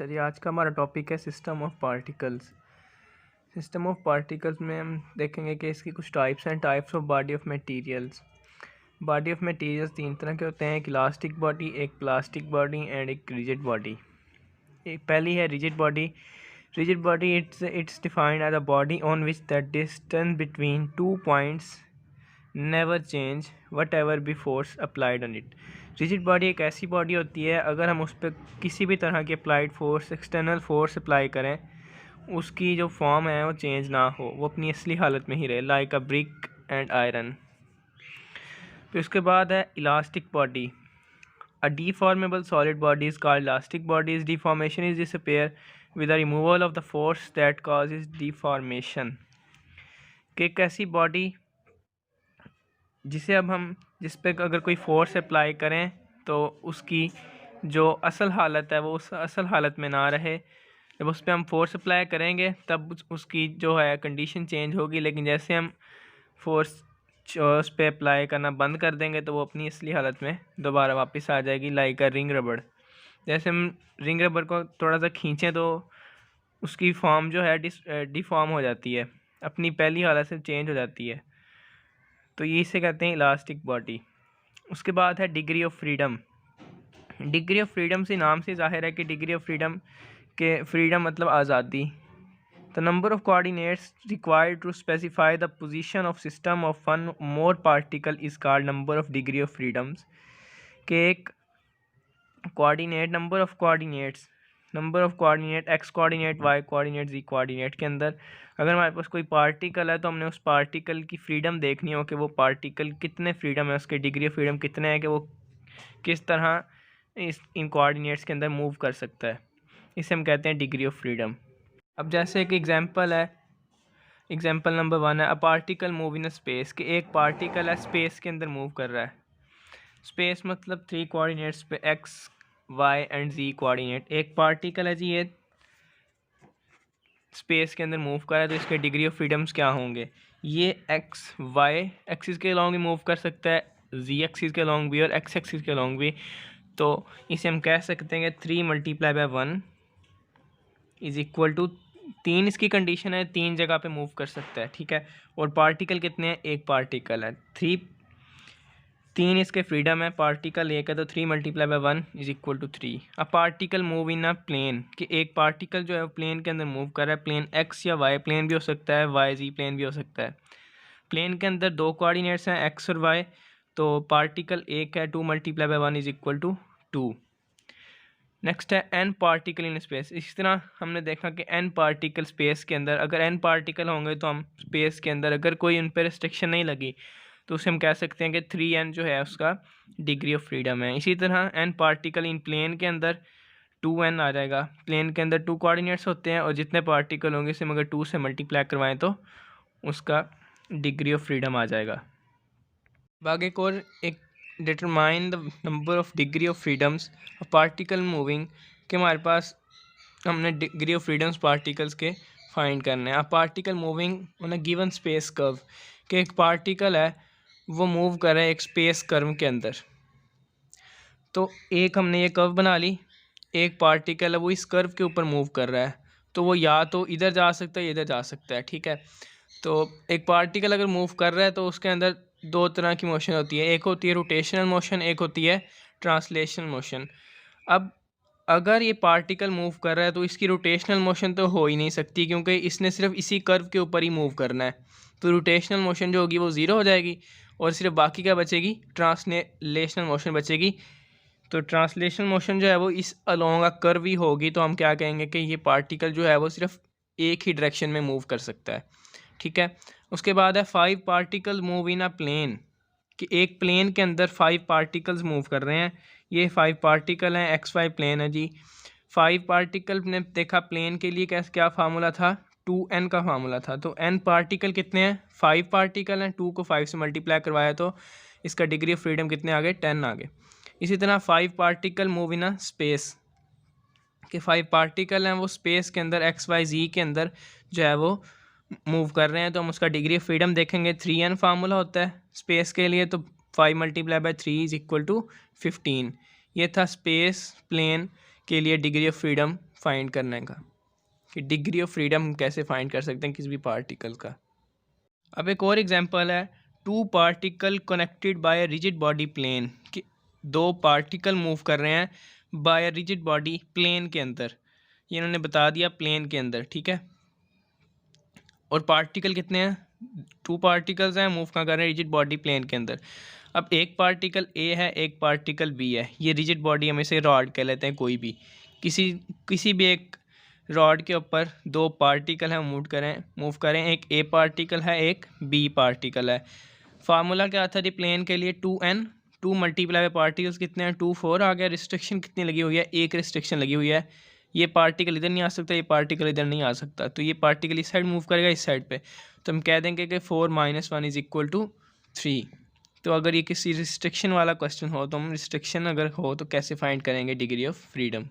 अच्छा जी, आज का हमारा टॉपिक है system of particles. System of particles में हम देखेंगे कि इसकी कुछ टाइप्स हैं। Types of body of materials. Body of materials तीन तरह के होते हैं, एक इलास्टिक बॉडी, एक प्लास्टिक बॉडी एंड एक रिजिड बॉडी। एक पहली है rigid body. Rigid body it's defined as a body on which the distance between 2 points never change whatever be force applied on it. Rigid body एक ऐसी body होती है, अगर हम उस पर किसी भी तरह की applied force, external force apply करें, उसकी जो फॉर्म है वो चेंज ना हो, वो अपनी असली हालत में ही रहे, like a brick and iron. फिर उसके बाद है elastic body. A deformable solid body is called elastic body. Its deformation is disappear with the removal of the force that causes deformation. कि एक ऐसी बॉडी जिसे अब हम जिस पे अगर कोई फोर्स अप्लाई करें तो उसकी जो असल हालत है वो उस असल हालत में ना रहे। जब उस पर हम फोर्स अप्लाई करेंगे तब उसकी जो है कंडीशन चेंज होगी, लेकिन जैसे हम फोर्स उस पर अप्लाई करना बंद कर देंगे तो वो अपनी असली हालत में दोबारा वापस आ जाएगी, लाइक अ रिंग रबड़। जैसे हम रिंग रबड़ को थोड़ा सा खींचें तो उसकी फॉर्म जो है डिफॉर्म हो जाती है, अपनी पहली हालत से चेंज हो जाती है। तो ये इसे कहते हैं इलास्टिक बॉडी। उसके बाद है degree of freedom. Degree of freedom से नाम से जाहिर है कि डिग्री ऑफ फ्रीडम के फ्रीडम मतलब आज़ादी। The number of coordinates required to specify the position of system of one more particle is called number of degree of freedoms. के एक coordinate, number of coordinate X coordinate, Y coordinate, Z coordinate के अंदर अगर हमारे पास कोई particle है तो हमने उस पार्टिकल की फ्रीडम देखनी हो कि वो पार्टिकल कितने फ्रीडम है, उसके डिग्री ऑफ फ्रीडम कितने हैं, कि वो किस तरह इन कोऑर्डिनेट्स के अंदर मूव कर सकता है। इसे हम कहते हैं डिग्री ऑफ फ्रीडम। अब जैसे एक एग्जांपल है, एग्जांपल नंबर 1 है, a particle move in space. कि एक पार्टिकल है स्पेस के अंदर मूव कर रहा है। स्पेस मतलब 3 कोऑर्डिनेट्स पे, X, Y and Z coordinate. एक पार्टिकल है जी, ये स्पेस के अंदर मूव कर रहा है, तो इसके डिग्री ऑफ फ्रीडम्स क्या होंगे? ये एक्स वाई एक्सिस के अलॉन्ग भी मूव कर सकता है, जी एक्सिस के अलॉन्ग भी और एक्स एक्सिस के अलॉन्ग भी। तो इसे हम कह सकते हैं कि 3 × 1 इज इक्वल टू 3 इसकी कंडीशन है, 3 जगह पे मूव कर सकता है, ठीक है। और पार्टिकल कितने हैं? एक पार्टिकल है, 3 इसके फ्रीडम है, पार्टिकल एक है, तो 3 × 1 इज इक्वल टू 3। अब particle move in a plane. कि एक पार्टिकल जो है वो प्लेन के अंदर मूव कर रहा है, प्लेन एक्स या वाई, प्लेन भी हो सकता है, वाई जी प्लेन भी हो सकता है। प्लेन के अंदर 2 कोऑर्डिनेट्स हैं, एक्स और वाई, तो पार्टिकल एक है, 2 × 1 इज इक्वल टू 2। नेक्स्ट है एन पार्टिकल इन स्पेस। इस तरह हमने देखा कि एन पार्टिकल स्पेस के अंदर, अगर एन पार्टिकल होंगे तो हम स्पेस के अंदर अगर कोई उन पर रिस्ट्रिक्शन नहीं लगी तो उसे हम कह सकते हैं कि 3n जो है उसका डिग्री ऑफ फ्रीडम है। इसी तरह एन पार्टिकल इन प्लेन के अंदर 2n आ जाएगा। प्लेन के अंदर 2 कोऑर्डिनेट्स होते हैं और जितने पार्टिकल होंगे उसे हम अगर 2 से मल्टीप्लाई करवाएं तो उसका डिग्री ऑफ फ्रीडम आ जाएगा। बाकी एक और एक determine the number of degree of freedoms of particle moving. के हमारे पास हमने डिग्री ऑफ फ्रीडम्स पार्टिकल्स के फाइंड करने हैं। Particle moving on a given space curve. कि एक पार्टिकल है वो मूव कर रहा है एक स्पेस कर्व के अंदर, तो एक हमने ये कर्व बना ली, एक पार्टिकल है वो इस कर्व के ऊपर मूव कर रहा है, तो वो या तो इधर जा सकता है या इधर जा सकता है, ठीक है। तो एक पार्टिकल अगर मूव कर रहा है तो उसके अंदर 2 तरह की मोशन होती है, एक होती है रोटेशनल मोशन, एक होती है ट्रांसलेशनल मोशन। अब अगर ये पार्टिकल मूव कर रहा है तो इसकी रोटेशनल मोशन तो हो ही नहीं सकती, क्योंकि इसने सिर्फ इसी कर्व के ऊपर ही मूव करना है, तो रोटेशनल मोशन जो होगी वो ज़ीरो हो जाएगी और सिर्फ बाकी क्या बचेगी? ट्रांसलेशनल मोशन बचेगी। तो ट्रांसलेशनल मोशन जो है वो इस अलोंग अ कर्व ही होगी, तो हम क्या कहेंगे कि ये पार्टिकल जो है वो सिर्फ एक ही डायरेक्शन में मूव कर सकता है, ठीक है। उसके बाद है 5 particle move in a plane. कि एक प्लेन के अंदर 5 पार्टिकल्स मूव कर रहे हैं। ये 5 पार्टिकल हैं, एक्स वाई प्लेन है जी। 5 पार्टिकल ने देखा प्लेन के लिए क्या फार्मूला था? 2n का फार्मूला था। तो n पार्टिकल कितने हैं? 5 पार्टिकल हैं, 2 को 5 से मल्टीप्लाई करवाया तो इसका डिग्री ऑफ फ्रीडम कितने आ गए? 10 आ गए। इसी तरह 5 particle move in a space. के 5 पार्टिकल हैं वो स्पेस के अंदर एक्स वाई जी के अंदर जो है वो मूव कर रहे हैं, तो हम उसका डिग्री ऑफ फ्रीडम देखेंगे। 3n फार्मूला होता है स्पेस के लिए, तो 5 × 3 इज इक्वल टू 15। ये था स्पेस प्लेन के लिए डिग्री ऑफ फ्रीडम फाइंड करने का कि डिग्री ऑफ फ्रीडम हम कैसे फाइंड कर सकते हैं किसी भी पार्टिकल का। अब एक और एग्जांपल है, two particle connected by a rigid body plane, कि दो पार्टिकल मूव कर रहे हैं by a rigid body plane के अंदर, ये इन्होंने बता दिया प्लेन के अंदर, ठीक है। और पार्टिकल कितने हैं, टू पार्टिकल्स हैं, मूव कहाँ कर रहे हैं, रिजिड बॉडी प्लेन के अंदर। अब एक पार्टिकल ए है, एक पार्टिकल बी है, ये रिजिड बॉडी हम इसे रॉड कह लेते हैं, कोई भी किसी भी एक रॉड के ऊपर दो पार्टिकल हैं मूव करें, एक ए पार्टिकल है, एक बी पार्टिकल है। फार्मूला क्या था जी प्लेन के लिए, 2n, 2 मल्टीप्लाई बाय पार्टिकल्स कितने हैं, 2 4 आ गया। रिस्ट्रिक्शन कितनी लगी हुई है, एक रिस्ट्रिक्शन लगी हुई है, ये पार्टिकल इधर नहीं आ सकता, ये पार्टिकल इधर नहीं आ सकता, तो ये पार्टिकल इस साइड मूव करेगा, इस साइड पे, तो हम कह देंगे कि 4 - 1 = 3। तो अगर ये किसी रिस्ट्रिक्शन वाला क्वेश्चन हो तो हम रिस्ट्रिक्शन अगर हो तो कैसे फाइंड करेंगे डिग्री ऑफ फ्रीडम।